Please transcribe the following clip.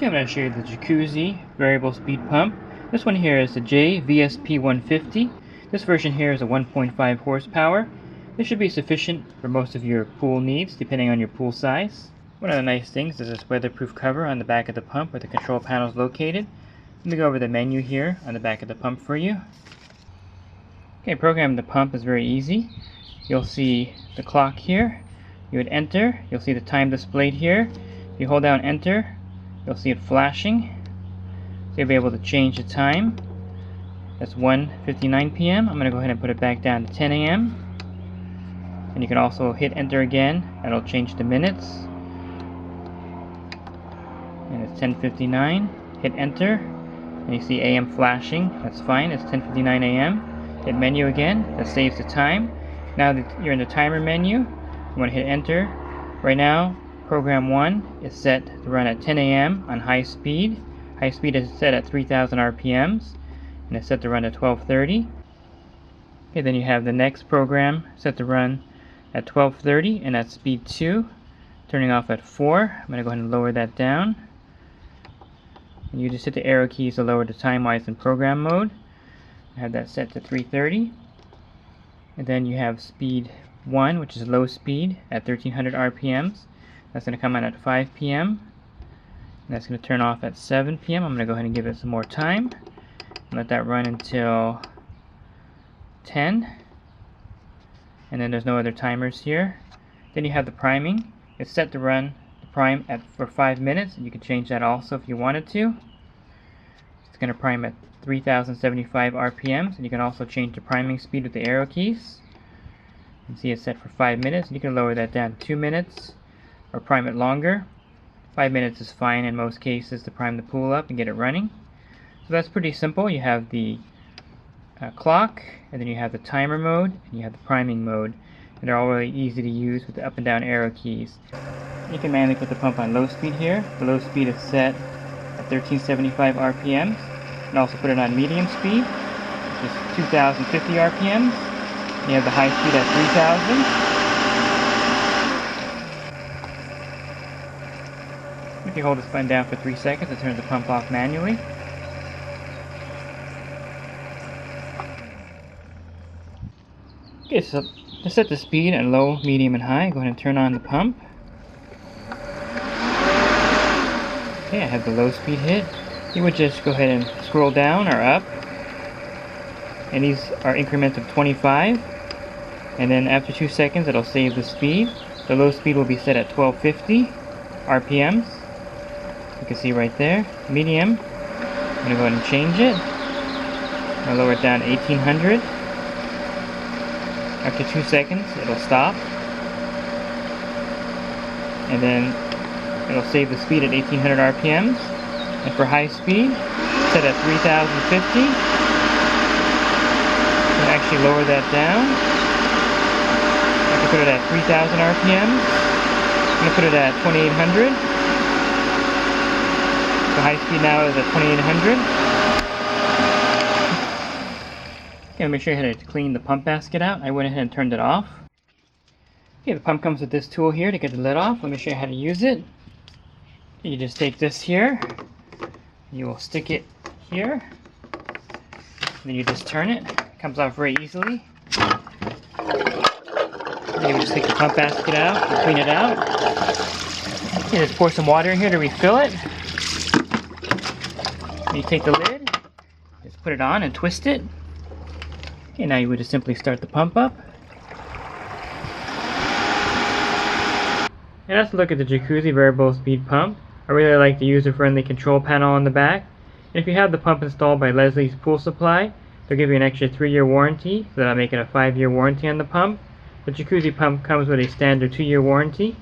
I'm going to show you the Jacuzzi variable speed pump. This one here is the J-VSP150. This version here is a 1.5 horsepower. This should be sufficient for most of your pool needs, depending on your pool size. One of the nice things is this weatherproof cover on the back of the pump where the control panel is located. Let me go over the menu here on the back of the pump for you. Okay, programming the pump is very easy. You'll see the clock here. You would enter. You'll see the time displayed here. If you hold down enter, you'll see it flashing. So you'll be able to change the time. That's 1:59 p.m. I'm going to go ahead and put it back down to 10 a.m. And you can also hit enter again. That'll change the minutes. And it's 10:59. Hit enter. And you see AM flashing. That's fine. It's 10:59 a.m. Hit menu again. That saves the time. Now that you're in the timer menu, you want to hit enter. Right now, program 1 is set to run at 10 a.m. on high speed. High speed is set at 3,000 RPMs. And it's set to run at 12:30. Okay, then you have the next program set to run at 12:30, and that's speed 2. Turning off at 4. I'm going to go ahead and lower that down. And you just hit the arrow keys to lower the time while it's in program mode. I have that set to 3:30. And then you have speed 1, which is low speed at 1300 RPMs. That's going to come on at 5 p.m. And that's going to turn off at 7 p.m. I'm going to go ahead and give it some more time. Let that run until 10. And then there's no other timers here. Then you have the priming. It's set to run the prime for 5 minutes. And you can change that also if you wanted to. It's going to prime at 3075 RPMs. And you can also change the priming speed with the arrow keys. You can see it's set for 5 minutes. You can lower that down to 2 minutes or prime it longer. 5 minutes is fine in most cases to prime the pool up and get it running. So that's pretty simple. You have the clock, and then you have the timer mode, and you have the priming mode. And they're all really easy to use with the up and down arrow keys. You can manually put the pump on low speed here. The low speed is set at 1375 RPMs. You can also put it on medium speed, which is 2050 RPMs. You have the high speed at 3000. If you hold this button down for 3 seconds, it turns the pump off manually. Okay, so to set the speed at low, medium, and high, go ahead and turn on the pump. Okay, I have the low speed hit. You would just go ahead and scroll down or up. And these are increments of 25. And then after 2 seconds, it'll save the speed. The low speed will be set at 1250 RPMs. You can see right there. Medium, I'm going to go ahead and change it. I'll lower it down to 1800. After 2 seconds, it'll stop. And then it'll save the speed at 1800 RPMs. And for high speed, set at 3050. You can actually lower that down. I can put it at 3000 RPMs. I'm going to put it at 2800. The high speed now is at 2800. Okay, make sure you had to clean the pump basket out. I went ahead and turned it off. Okay, the pump comes with this tool here to get the lid off. Let me show you how to use it. You just take this here. You will stick it here. And then you just turn it. It comes off very easily. Then you just take the pump basket out and clean it out. Okay, just pour some water in here to refill it. You take the lid, just put it on and twist it. Okay, now you would just simply start the pump up. And that's a look at the Jacuzzi variable speed pump. I really like the user-friendly control panel on the back. And if you have the pump installed by Leslie's Pool Supply, they'll give you an extra 3-year warranty, so that'll make it a 5-year warranty on the pump. The Jacuzzi pump comes with a standard 2-year warranty.